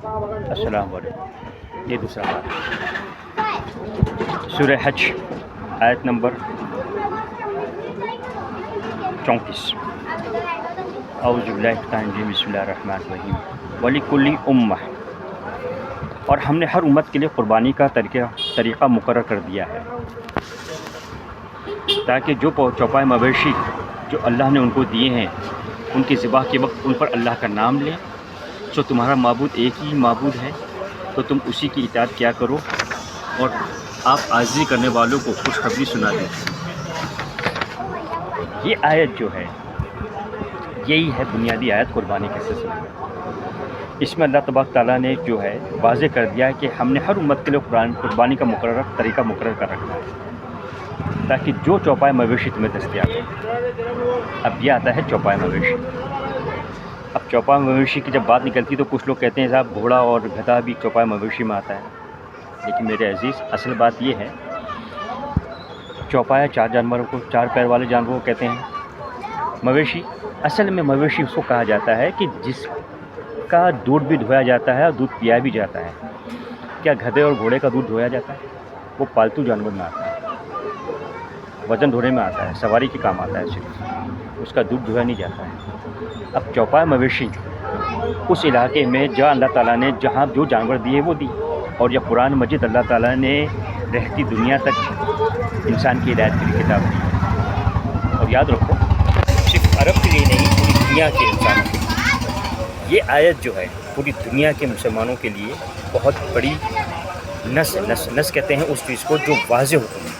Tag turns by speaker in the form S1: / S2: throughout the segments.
S1: السلام علیکم۔ یہ دوسرا بات سورہ حج آیت نمبر 34۔ اعوذ باللہ من الشیطان الرجیم، بسم اللہ الرحمن الرحیم۔ وَلِكُلِّ أُمَّةٍ، اور ہم نے ہر امت کے لیے قربانی کا طریقہ مقرر کر دیا ہے، تاکہ جو چوپائے مویشی جو اللہ نے ان کو دیے ہیں، ان کی ذبح کے وقت ان پر اللہ کا نام لیں۔ سو تمہارا معبود ایک ہی معبود ہے، تو تم اسی کی اطاعت کیا کرو، اور آپ عاجزی کرنے والوں کو خوشخبری سنا دیں۔ یہ آیت جو ہے، یہی ہے بنیادی آیت قربانی کے سلسلے میں۔ اس میں اللہ تبارک تعالیٰ نے جو ہے واضح کر دیا ہے کہ ہم نے ہر امت کے لیے قربانی کا طریقہ مقرر کر رکھا ہے، تاکہ جو چوپائے مویشی تمہیں دستیاب ہو۔ اب یہ آتا ہے چوپائے مویشی۔ اب چوپائے مویشی کی جب بات نکلتی ہے تو کچھ لوگ کہتے ہیں صاحب گھوڑا اور گدھا بھی چوپائے مویشی میں آتا ہے، لیکن میرے عزیز اصل بات یہ ہے، چوپایا چار پیر والے جانوروں کو کہتے ہیں۔ مویشی اصل میں مویشی اس کو کہا جاتا ہے کہ جس کا دودھ بھی دھویا جاتا ہے اور دودھ پیا بھی جاتا ہے۔ کیا گدھے اور گھوڑے کا دودھ دھویا جاتا ہے؟ وہ پالتو جانور میں آتا ہے، وزن ڈھونے میں آتا ہے، سواری کے کام آتا ہے، صرف اس کا دودھ دھویا نہیں جاتا ہے۔ اب چوپائے مویشی اس علاقے میں جہاں اللہ تعالیٰ نے جہاں جو جانور دیے وہ دی، اور یہ قرآن مجید اللہ تعالیٰ نے رہتی دنیا تک انسان کی ہدایت کے لیے کتاب دی۔ اور یاد رکھو، صرف عرب کے لیے نہیں، پوری دنیا کے انسانوں کے لیے یہ آیت جو ہے پوری دنیا کے مسلمانوں کے لیے بہت بڑی نس کہتے ہیں اس چیز کو جو واضح حکم ہے۔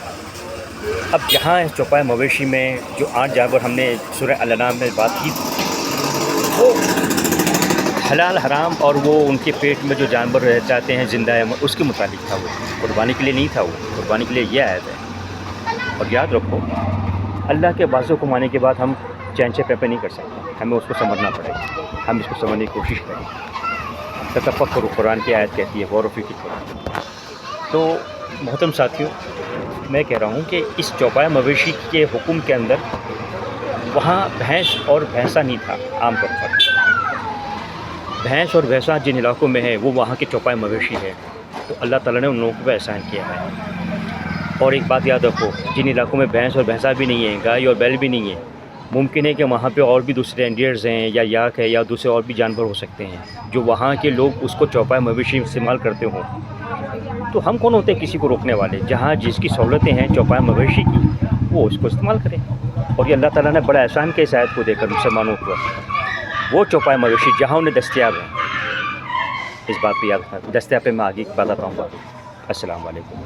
S1: اب جہاں چوپائے مویشی میں جو 8 جانور ہم نے سورہ الانعام میں بات کی تھی، وہ حلال حرام اور وہ ان کے پیٹ میں جو جانور رہ جاتے ہیں زندہ ہے اس کے متعلق تھا، وہ قربانی کے لیے نہیں تھا، وہ قربانی کے لیے یہ آیت ہے۔ اور یاد رکھو، اللہ کے بعض حکم آنے کے بعد ہم چین سے پہ نہیں کر سکتے، ہمیں اس کو سمجھنا پڑے گا۔ ہم اس کو سمجھنے کی کوشش کریں۔ تفکر قرآن کی آیت کہتی ہے، غور و فکر کریں۔ تو محترم ساتھیوں، میں کہہ رہا ہوں کہ اس چوپائے مویشی کے حکم کے اندر وہاں بھینس اور بھینسا نہیں تھا۔ عام طور پر بھینس اور بھینسا جن علاقوں میں ہے وہ وہاں کے چوپائے مویشی ہے، تو اللہ تعالیٰ نے ان لوگوں پہ احسان کیا ہے۔ اور ایک بات یاد رکھو، جن علاقوں میں بھینس اور بھینسا بھی نہیں ہے، گائے اور بیل بھی نہیں ہے، ممکن ہے کہ وہاں پہ اور بھی دوسرے انڈیئرز ہیں یا یاک ہے یا دوسرے اور بھی جانور ہو سکتے ہیں جو وہاں کے لوگ اس کو چوپائے مویشی استعمال کرتے ہوں۔ تو ہم کون ہوتے ہیں کسی کو روکنے والے؟ جہاں جس کی سہولتیں ہیں چوپائے مویشی کی، وہ اس کو استعمال کریں۔ اور یہ اللہ تعالیٰ نے بڑا احسان کیا اس آیت کو دے کر مسلمانوں کو، وہ چوپائے مویشی جہاں انہیں دستیاب ہیں، اس بات پہ یاد رکھنا۔ دستیاب پہ میں آگے بتاتا ہوں۔ السلام علیکم۔